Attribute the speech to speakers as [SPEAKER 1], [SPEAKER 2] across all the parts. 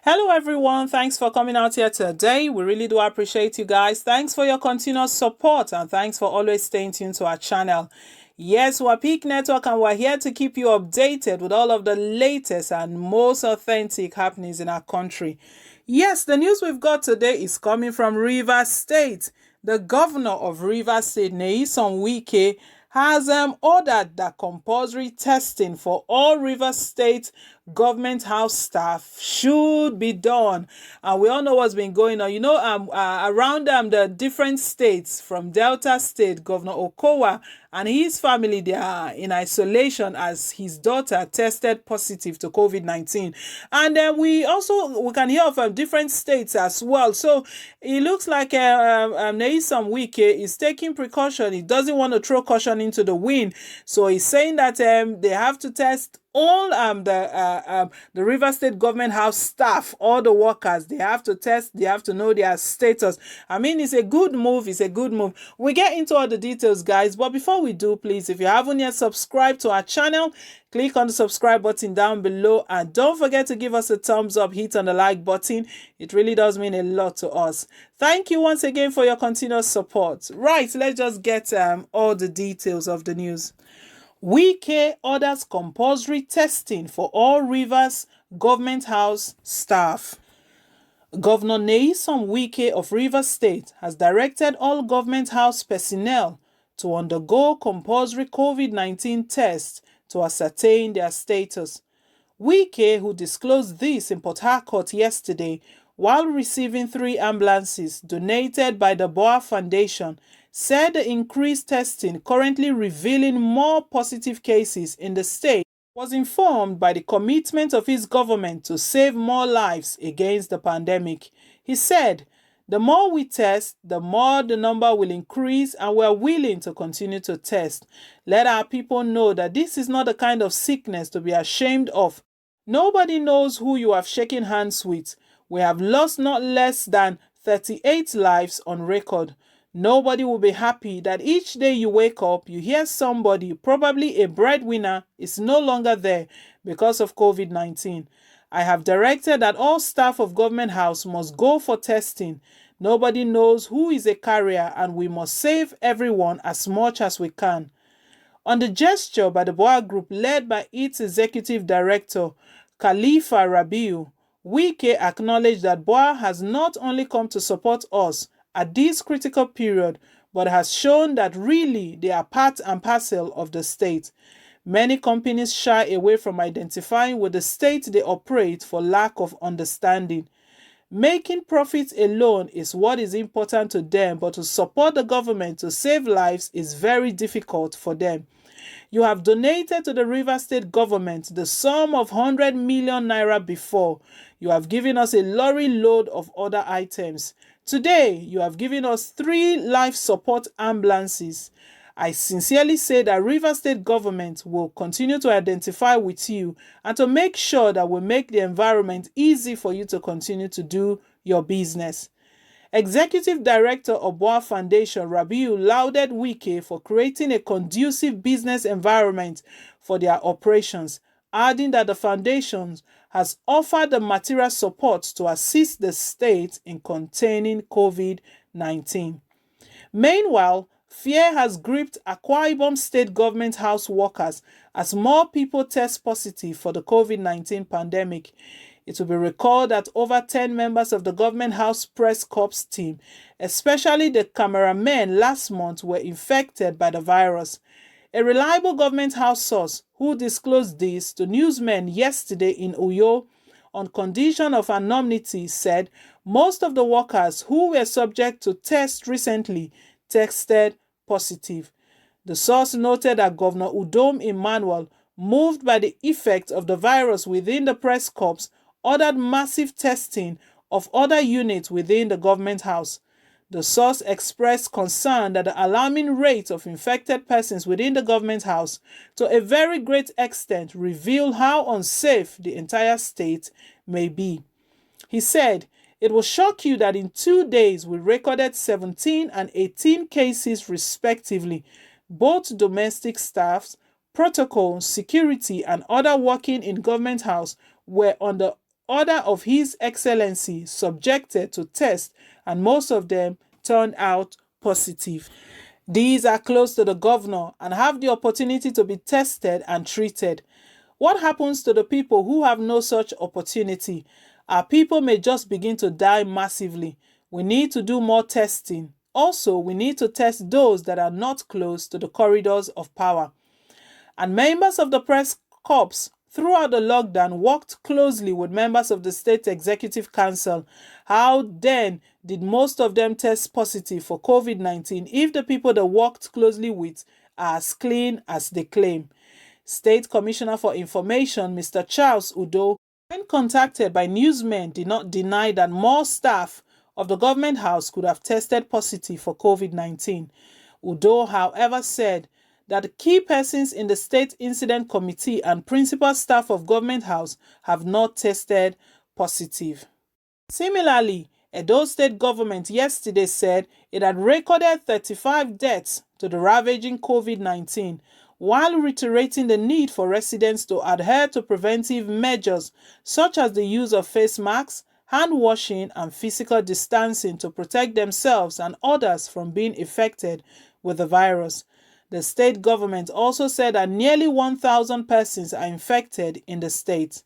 [SPEAKER 1] Hello, everyone. Thanks for coming out here today. We really do appreciate you guys. Thanks for your continuous support and thanks for always staying tuned to our channel. Yes, we're Peak Network and we're here to keep you updated with all of the latest and most authentic happenings in our country. Yes, the news we've got today is coming from Rivers State. The governor of Rivers State, Nyesom Wike, has ordered that compulsory testing for all Rivers State government house staff should be done. And we all know what's been going on. Around the different states, from Delta State, Governor Okowa and his family, they are in isolation as his daughter tested positive to COVID-19. And then we can hear of different states as well. So it looks like Nyesom Wike is taking precaution. He doesn't want to throw caution into the wind. So he's saying that they have to test all the River State government house staff, all the workers. They have to test, they have to know their status. I mean, it's a good move. It's a good move. We get into all the details, guys, but before we do, please, if you haven't yet subscribed to our channel, click on the subscribe button down below and don't forget to give us a thumbs up, hit on the like button. It really does mean a lot to us. Thank you once again for your continuous support. Right, let's just get all the details of the news. Wike orders compulsory testing for all Rivers government house staff. Governor Nyesom Wike of Rivers State has directed all government house personnel to undergo compulsory COVID-19 tests to ascertain their status. Wike, who disclosed this in Port Harcourt yesterday while receiving 3 ambulances donated by the Boa Foundation, said the increased testing, currently revealing more positive cases in the state, was informed by the commitment of his government to save more lives against the pandemic. He said, "The more we test, the more the number will increase, and we are willing to continue to test. Let our people know that this is not the kind of sickness to be ashamed of. Nobody knows who you have shaken hands with. We have lost not less than 38 lives on record. Nobody will be happy that each day you wake up, you hear somebody, probably a breadwinner, is no longer there because of COVID-19. I have directed that all staff of government house must go for testing. Nobody knows who is a carrier and we must save everyone as much as we can." On the gesture by the Boa Group led by its executive director, Khalifa Rabiu, Wike acknowledged that Boa has not only come to support us at this critical period, but has shown that really they are part and parcel of the state. Many companies shy away from identifying with the state they operate for lack of understanding. Making profits alone is what is important to them, but to support the government to save lives is very difficult for them. You have donated to the Rivers State government the sum of 100 million naira before. You have given us a lorry load of other items. Today, you have given us 3 life support ambulances. I sincerely say that Rivers State government will continue to identify with you and to make sure that we make the environment easy for you to continue to do your business. Executive Director of Boa Foundation, Rabiu, lauded Wike for creating a conducive business environment for their operations, adding that the foundation has offered the material support to assist the state in containing COVID-19. Meanwhile, fear has gripped Akwa Ibom State government house workers as more people test positive for the COVID-19 pandemic. It will be recalled that over 10 members of the government house press corps team, especially the cameramen last month, were infected by the virus. A reliable government house source who disclosed this to newsmen yesterday in Uyo on condition of anonymity said most of the workers who were subject to tests recently tested positive. The source noted that Governor Udom Emmanuel, moved by the effect of the virus within the press corps, ordered massive testing of other units within the government house. The source expressed concern that the alarming rate of infected persons within the government house to a very great extent reveal how unsafe the entire state may be. He said, "It will shock you that in 2 days we recorded 17 and 18 cases respectively. Both domestic staffs, protocol, security, and other working in government house were on the order of His Excellency subjected to test, and most of them turned out positive. These are close to the governor and have the opportunity to be tested and treated. What happens to the people who have no such opportunity? Our people may just begin to die massively. We need to do more testing. Also, we need to test those that are not close to the corridors of power. And members of the press corps throughout the lockdown worked closely with members of the State Executive Council. How then did most of them test positive for COVID-19 if the people they worked closely with are as clean as they claim? State Commissioner for Information, Mr. Charles Udo, when contacted by newsmen, did not deny that more staff of the government house could have tested positive for COVID-19. Udo, however, said that the key persons in the State Incident Committee and principal staff of Government House have not tested positive. Similarly, Edo State government yesterday said it had recorded 35 deaths to the ravaging COVID-19, while reiterating the need for residents to adhere to preventive measures such as the use of face masks, hand washing, and physical distancing to protect themselves and others from being affected with the virus. The state government also said that nearly 1,000 persons are infected in the state.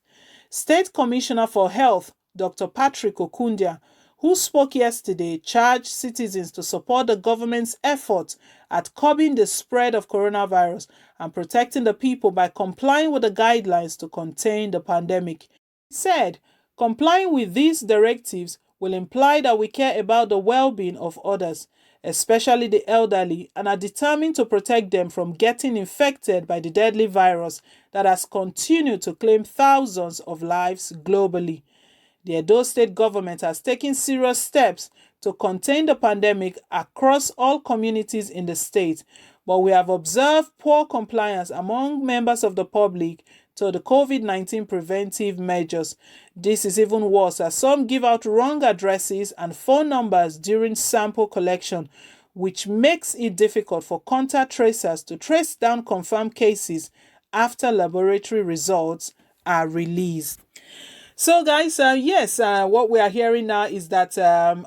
[SPEAKER 1] State Commissioner for Health, Dr. Patrick Okundia, who spoke yesterday, charged citizens to support the government's efforts at curbing the spread of coronavirus and protecting the people by complying with the guidelines to contain the pandemic. He said, complying with these directives will imply that we care about the well-being of others, especially the elderly, and are determined to protect them from getting infected by the deadly virus that has continued to claim thousands of lives globally. The Edo State government has taken serious steps to contain the pandemic across all communities in the state, but we have observed poor compliance among members of the public to the COVID-19 preventive measures. This is even worse as some give out wrong addresses and phone numbers during sample collection, which makes it difficult for contact tracers to trace down confirmed cases after laboratory results are released. So guys, what we are hearing now is that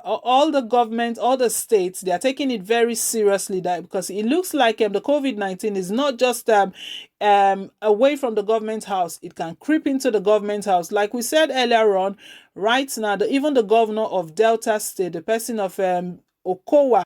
[SPEAKER 1] all the government, all the states, they are taking it very seriously, that because it looks like the COVID-19 is not just away from the government house. It can creep into the government house. Like we said earlier on, right now, even the governor of Delta State, the person of Okowa,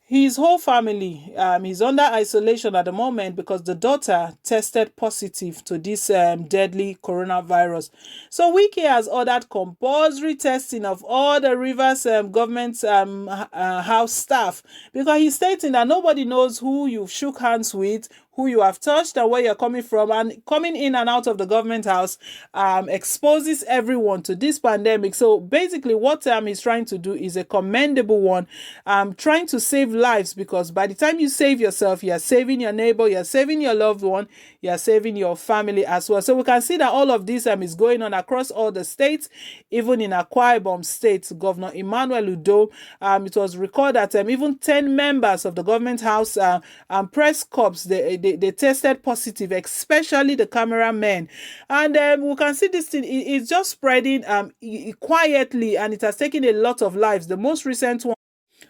[SPEAKER 1] his whole family is under isolation at the moment because the daughter tested positive to this deadly coronavirus. So Wike has ordered compulsory testing of all the Rivers government house staff, because he's stating that nobody knows who you shook hands with, who you have touched, and where you're coming from, and coming in and out of the government house exposes everyone to this pandemic. So basically what he's trying to do is a commendable one, trying to save lives, because by the time you save yourself, you're saving your neighbor, you're saving your loved one, you're saving your family as well. So we can see that all of this is going on across all the states. Even in Akwa Ibom State, Governor Emmanuel Udo, it was recorded that even 10 members of the government house and press corps, they tested positive, especially the cameramen. And we can see this thing is just spreading quietly, and it has taken a lot of lives. The most recent one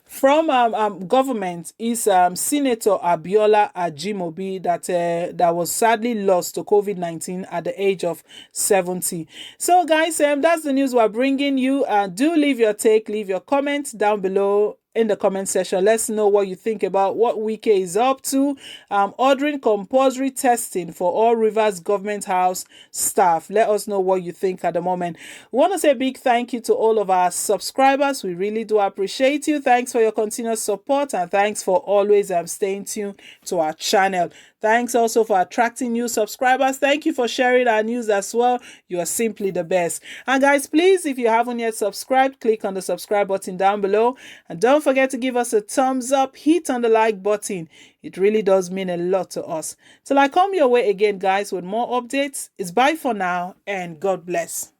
[SPEAKER 1] from government is Senator Abiola Ajimobi, that was sadly lost to COVID-19 at the age of 70. So guys, that's the news we're bringing you. Do leave your take, leave your comments down below in the comment section. Let's know what you think about what Wike is up to, ordering compulsory testing for all Rivers government house staff. Let us know what you think at the moment. We want to say a big thank you to all of our subscribers. We really do appreciate you. Thanks for your continuous support, and thanks for always staying tuned to our channel. Thanks also for attracting new subscribers. Thank you for sharing our news as well. You are simply the best. And guys, please, if you haven't yet subscribed, click on the subscribe button down below. And don't forget to give us a thumbs up, hit on the like button. It really does mean a lot to us. Till I come your way again, guys, with more updates. It's bye for now, and God bless.